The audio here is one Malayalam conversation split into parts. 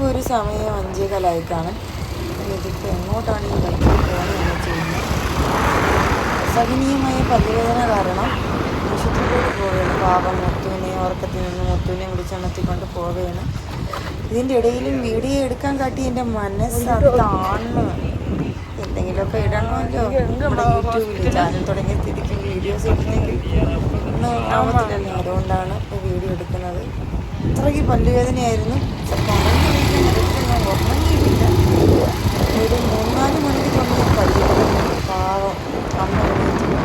ഇപ്പോൾ ഒരു സമയം 5:15 കാണും. ഇതിപ്പോൾ എങ്ങോട്ടാണ് ഈ ബൈക്കിൽ പോകുന്നതെന്ന് വെച്ച് കഴിഞ്ഞാൽ അസഹനീയമായ പല്ലുവേദന കാരണം ആശുപത്രിയിലോട്ട് പോവുകയാണ്. പാപം മുത്തുവിനെ ഉറക്കത്തിൽ നിന്ന് മുത്തുവിനെ വിളിച്ചെണ്ണത്തിക്കൊണ്ട് പോവുകയാണ്. ഇതിൻ്റെ ഇടയിലും വീഡിയോ എടുക്കാൻ കാട്ടി എൻ്റെ മനസ്സാണ്. എന്തെങ്കിലുമൊക്കെ ഇടണമല്ലോ. നമ്മുടെ യൂട്യൂബിൽ ചാനൽ തുടങ്ങിയ സ്ഥിതിക്ക് വീഡിയോസ് ഇട്ടില്ലെങ്കിൽ ഒന്നും ആവത്തില്ലല്ലോ. അതുകൊണ്ടാണ് ഇപ്പോൾ വീഡിയോ എടുക്കുന്നത്. അത്രയ്ക്ക് പല്ലുവേദനയായിരുന്നു. ഞാൻ ഉറങ്ങിയിട്ടില്ല. ഒരു 3-4 മണിക്ക് തുടങ്ങിയ പല്ലുവേദന. പാവം അമ്മ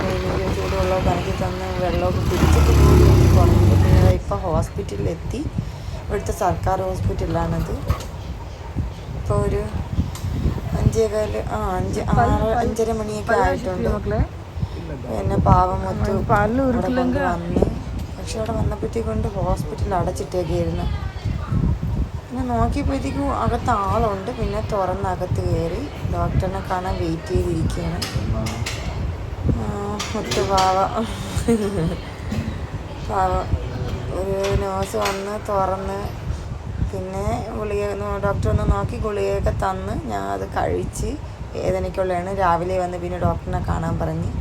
എണീറ്റ് ചൂടുവെള്ളമൊക്കെ കണക്കി തന്ന് വെള്ളമൊക്കെ പിടിച്ചിട്ട് പോയി കുറഞ്ഞു. പിന്നെ ഇപ്പോൾ ഹോസ്പിറ്റലിലെത്തി. ഇവിടുത്തെ സർക്കാർ ഹോസ്പിറ്റലിലാണത്. ഇപ്പോൾ ഒരു 5:15 മണിയൊക്കെ ആയിട്ടുണ്ട്. പിന്നെ പാവം മുത്തു വന്ന്. പക്ഷെ അവിടെ വന്നപ്പോഴത്തേക്കൊണ്ട് ഹോസ്പിറ്റൽ അടച്ചിട്ടേക്കായിരുന്നു. പിന്നെ നോക്കിയപ്പോഴത്തേക്കും അകത്ത് ആളുണ്ട്. പിന്നെ തുറന്നകത്ത് കയറി ഡോക്ടറിനെ കാണാൻ വെയിറ്റ് ചെയ്തിരിക്കുകയാണ്. മുത്തു പാവം ഒരു നേഴ്സ് വന്ന് തുറന്ന് പിന്നെ ഡോക്ടർ ഒന്ന് നോക്കി ഗുളികയൊക്കെ തന്ന് ഞാൻ അത് കഴിച്ച്. വേദനയ്ക്കുള്ളതാണ്. രാവിലെ വന്ന് പിന്നെ ഡോക്ടറിനെ കാണാൻ പറഞ്ഞ്.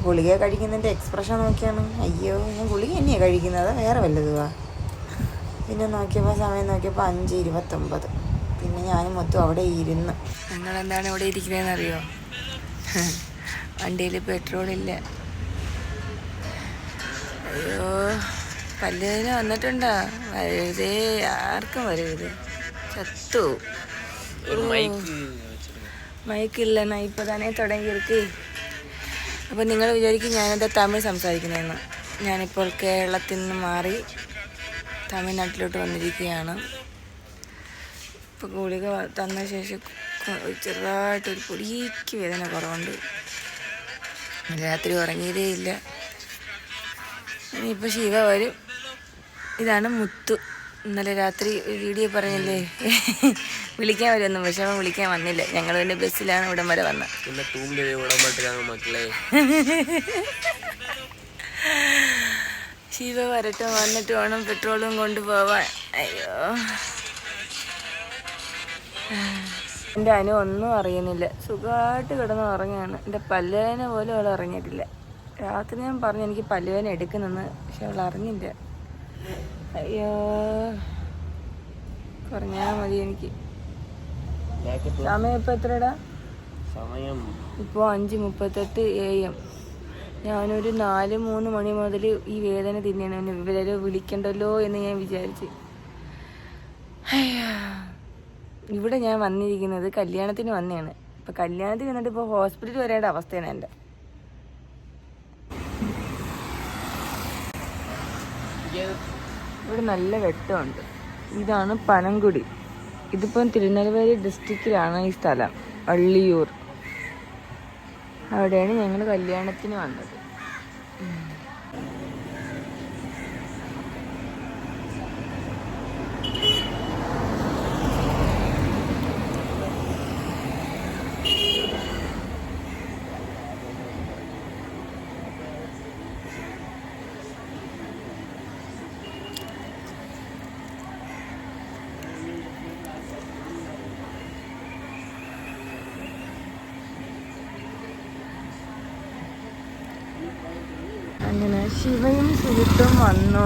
ഗുളിക കഴിക്കുന്നതിൻ്റെ എക്സ്പ്രഷൻ നോക്കിയാണ്. അയ്യോ ഞാൻ ഗുളിക തന്നെയാണ് കഴിക്കുന്നത്, വേറെ വല്ലതുവാ. പിന്നെ സമയം നോക്കിയപ്പോൾ 5:29. പിന്നെ ഞാനും മൊത്തം അവിടെ ഇരുന്ന്. ഞങ്ങളെന്താണ് ഇവിടെ ഇരിക്കുന്നതെന്ന് അറിയോ? വണ്ടിയിൽ പെട്രോളില്ല. അയ്യോ പല്ലുവേദന വന്നിട്ടുണ്ടോ? വരുതേ, ആർക്കും വരരുത്, ചത്തു. മൈക്കില്ല, ഞാൻ ഇപ്പോൾ തന്നെ തുടങ്ങിയിരിക്കേ. അപ്പോൾ നിങ്ങൾ വിചാരിക്കും ഞാനെന്താ തമിഴ് സംസാരിക്കുന്നതെന്ന്. ഞാനിപ്പോൾ കേരളത്തിൽ നിന്ന് മാറി തമിഴ്നാട്ടിലോട്ട് വന്നിരിക്കുകയാണ്. ഇപ്പോൾ ഗുളിക തന്ന ശേഷം ചെറുതായിട്ടൊരു പൊടിക്ക് വേദന കുറവുണ്ട്. രാത്രി ഉറങ്ങിയതേ ഇല്ല. ഇനിയിപ്പോൾ ശിവ വരും. ഇതാണ് മുത്തു. ഇന്നലെ രാത്രി വീഡിയോ പറഞ്ഞല്ലേ വിളിക്കാൻ വരുമെന്നും, പക്ഷെ അവൻ വിളിക്കാൻ വന്നില്ല. ഞങ്ങൾ തന്നെ ബസ്സിലാണ് ഇവിടം വരെ വന്നത്. ശിവ വരട്ടെ, വന്നിട്ട് വേണം പെട്രോളും കൊണ്ടുപോവാൻ. അയ്യോ എൻ്റെ അനു ഒന്നും അറിയുന്നില്ല, സുഖമായിട്ട് കിടന്ന് ഉറങ്ങുകയാണ്. എൻ്റെ പല്ലുവേദന പോലും അവൾ അറിഞ്ഞിട്ടില്ല. രാത്രി ഞാൻ പറഞ്ഞു എനിക്ക് പല്ലുവേദന എടുക്കുന്നെന്ന്, പക്ഷെ അവൾ അറിഞ്ഞില്ല. അയ്യോ പറഞ്ഞാൽ മതി എനിക്ക്. സമയം ഇപ്പം എത്രടാ? ഇപ്പോൾ 5:38 AM. ഞാനൊരു 4-3 മണി മുതൽ ഈ വേദന തിന്നെയാണ്. ഇവരെ വിളിക്കണ്ടല്ലോ എന്ന് ഞാൻ വിചാരിച്ച്. ഇവിടെ ഞാൻ വന്നിരിക്കുന്നത് കല്യാണത്തിന് വന്നതാണ്. ഇപ്പം കല്യാണത്തിന് വന്നിട്ട് ഇപ്പോൾ ഹോസ്പിറ്റലിൽ വരേണ്ട അവസ്ഥയാണ് എൻ്റെ. ഇവിടെ നല്ല വെട്ടമുണ്ട്. ഇതാണ് പനംകുടി. ഇതിപ്പം തിരുനെൽവേലി ഡിസ്ട്രിക്റ്റിലാണ് ഈ സ്ഥലം, അള്ളിയൂർ. അവിടെയാണ് ഞങ്ങൾ കല്യാണത്തിന് വന്നത്. അങ്ങനെ ശിവയും സുഹൃത്തും വന്നു.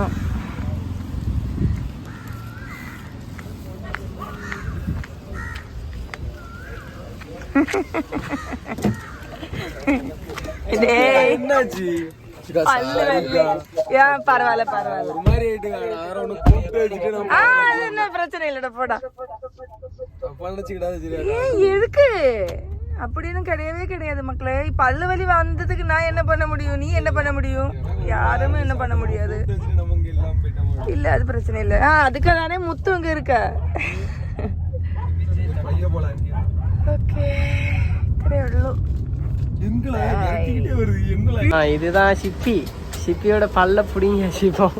பிரச்சனை இல்லடா, போடா. எதுக்கு அப்படின்னு கிடையவே கிடையாது மக்களே. பல்லு வலி வந்ததுக்கு நான் என்ன பண்ண முடியும், நீ என்ன பண்ண முடியும்? யாருமே என்ன பண்ண முடியாது. இல்ல அது பிரச்சனை இல்ல. அதுக்காக தானே முத்து அங்க இருக்க. ஓகே இത്രേ ഉള്ളൂ. இதுதான் சிப்பி. சிப்பியோட பல்ல புடிங்க சிப்பம்.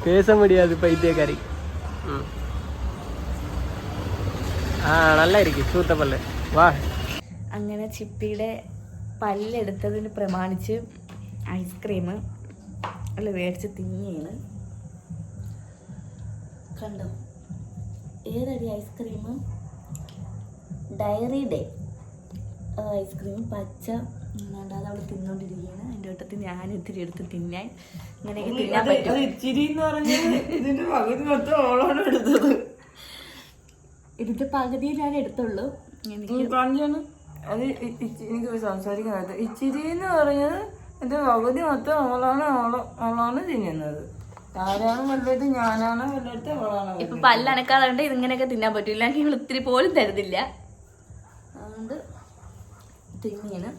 பேச முடியாது பைத்தியக்காரி. நல்லா இருக்கு சூத்த பல்லு. വാ. അങ്ങനെ ചിപ്പിയുടെ പല്ലെടുത്തതിന് പ്രമാണിച്ച് ഐസ്ക്രീം അല്ല മേടിച്ച് തിന്നിയാണ്. കണ്ടോ ഏതടി ഐസ്ക്രീം? ഡയറി ഡേ ഐസ്ക്രീം പച്ച അത് അവൾ തിന്നോണ്ടിരിക്കുകയാണ്. അതിൻ്റെ വട്ടത്തിൽ ഞാൻ ഇത്തിരി എടുത്ത് തിന്നാൻ ഇങ്ങനെയൊക്കെ തിന്നാൻ പറ്റും. ഇച്ചിരി എന്ന് പറഞ്ഞാൽ ഇതിന്റെ പകുതി മൊത്തം ഓളാണ് എടുത്തത്. ഇതിന്റെ പകുതിയെ ഞാൻ എടുത്തുള്ളൂ. എനിക്ക് കാണിച്ചാണ് അത് എനിക്ക് സംസാരിക്കുന്നത്. ഇച്ചിരി എന്ന് പറഞ്ഞത് ഇത് പകുതി മൊത്തം ഓളാണ് തിന്നുന്നത്. ആരാണ് വല്ലത്, ഞാനാണ് വല്ലത്, ഓളാണ്. ഇപ്പൊ പല്ലണക്കാതുകൊണ്ട് ഇതിങ്ങനെയൊക്കെ തിന്നാൻ പറ്റില്ല. ഇവൾ ഇത്തിരി പോലും തരുന്നില്ല. അതുകൊണ്ട് തിന്നിയാണ്.